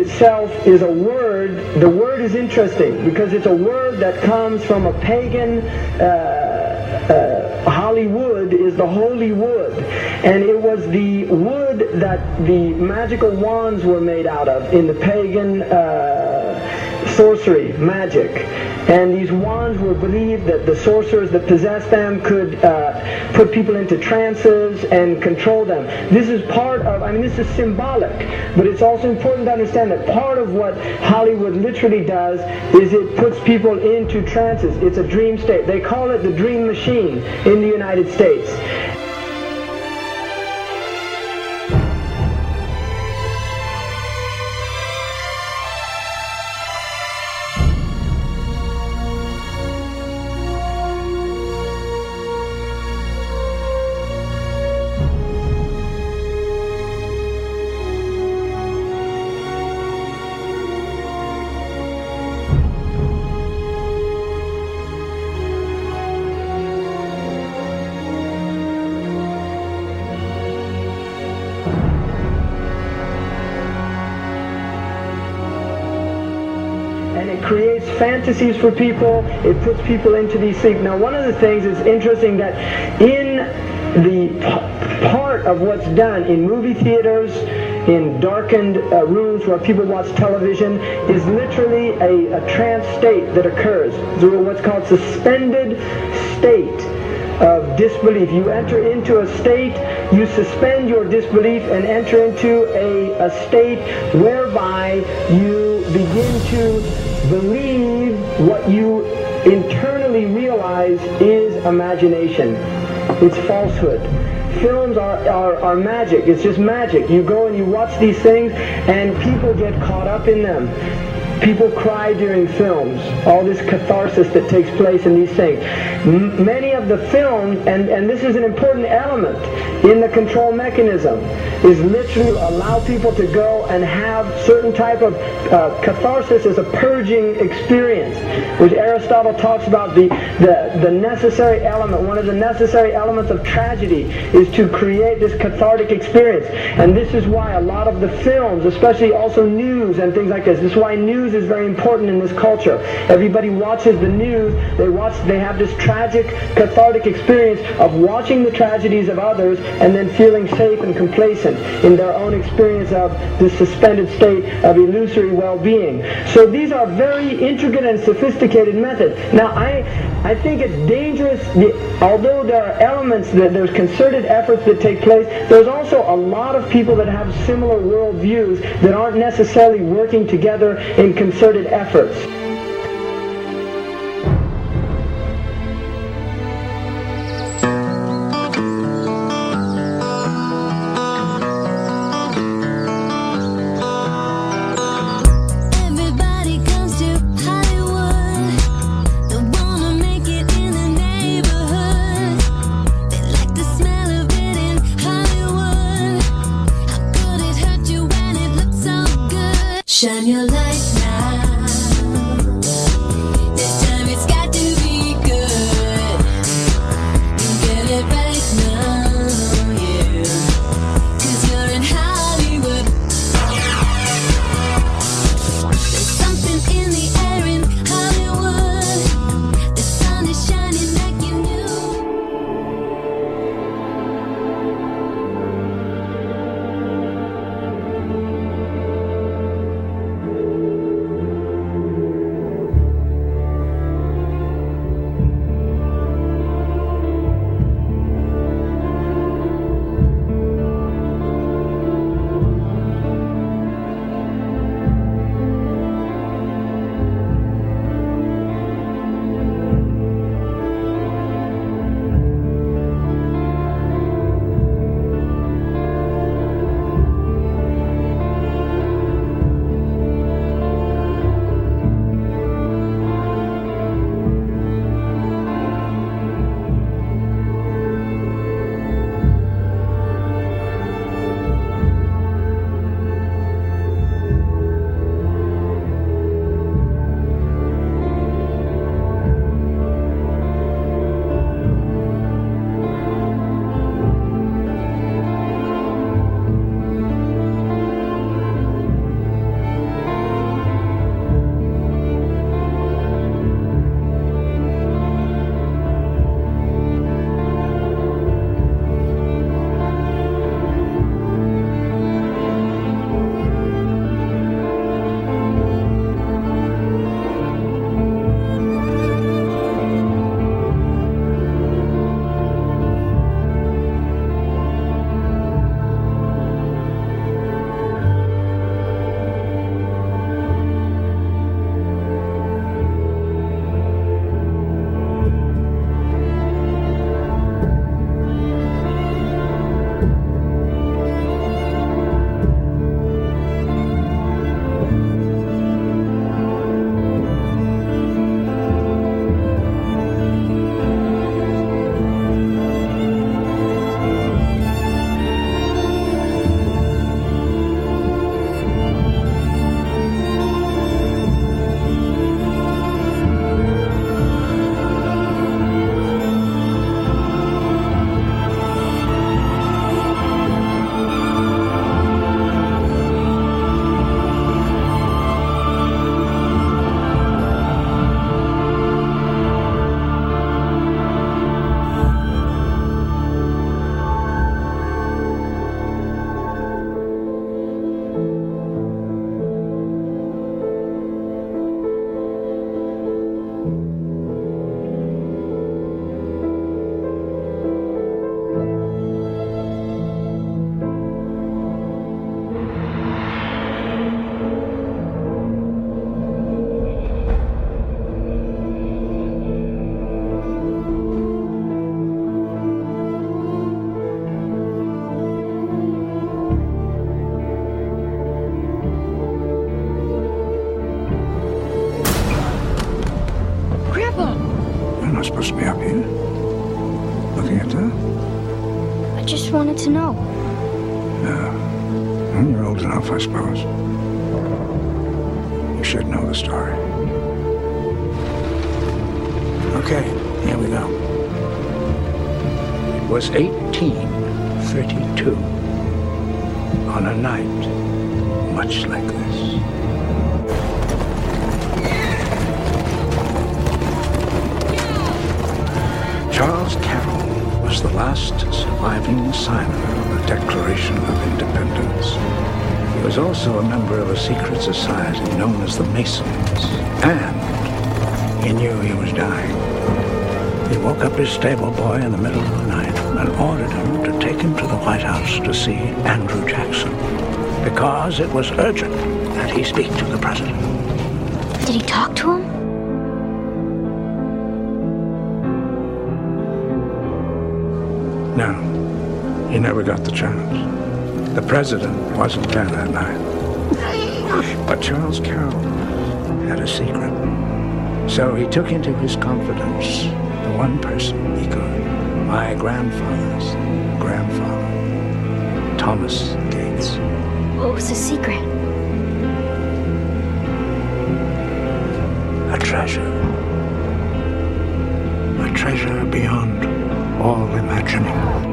itself is a word. The word is interesting because it's a word that comes from a pagan. Hollywood is the holy wood, and it was the wood that the magical wands were made out of in the pagan sorcery, magic. And these wands were believed that the sorcerers that possessed them could put people into trances and control them. This is part of, this is symbolic, but it's also important to understand that part of what Hollywood literally does is it puts people into trances. It's a dream state. They call it the dream machine in the United States. Creates fantasies for people. It puts people into these things. Now, one of the things is interesting that in the part of what's done in movie theaters, in darkened rooms where people watch television, is literally a trance state that occurs. So what's called suspended state of disbelief. You enter into a state, you suspend your disbelief and enter into a state whereby you begin to believe what you internally realize is imagination. It's falsehood. Films are magic. It's just magic. You go and you watch these things and people get caught up in them. People cry during films. All this catharsis that takes place in these things. Many of the films, and this is an important element in the control mechanism, is literally allow people to go and have certain type of catharsis as a purging experience, which Aristotle talks about the necessary element. One of the necessary elements of tragedy is to create this cathartic experience. And this is why a lot of the films, especially also news and things like this is why news is very important in this culture. Everybody watches the news, they have this tragic, cathartic experience of watching the tragedies of others and then feeling safe and complacent in their own experience of this suspended state of illusory well-being. So these are very intricate and sophisticated methods. Now I think it's dangerous, although there are elements, there's concerted efforts that take place, there's also a lot of people that have similar worldviews that aren't necessarily working together in concerted efforts. Shine your light now. not supposed to be up here. Looking at that? I just wanted to know. No. Well, you're old enough, I suppose. You should know the story. Okay, here we go. It was 1832. On a night much like this. Charles Carroll was the last surviving signer of the Declaration of Independence. He was also a member of a secret society known as the Masons, and he knew he was dying. He woke up his stable boy in the middle of the night and ordered him to take him to the White House to see Andrew Jackson, because it was urgent that he speak to the president. Did he talk to him? No, he never got the chance. The president wasn't there that night. But Charles Carroll had a secret. So he took into his confidence the one person he could. My grandfather's grandfather, Thomas Gates. What was the secret? A treasure. A treasure beyond all imagining.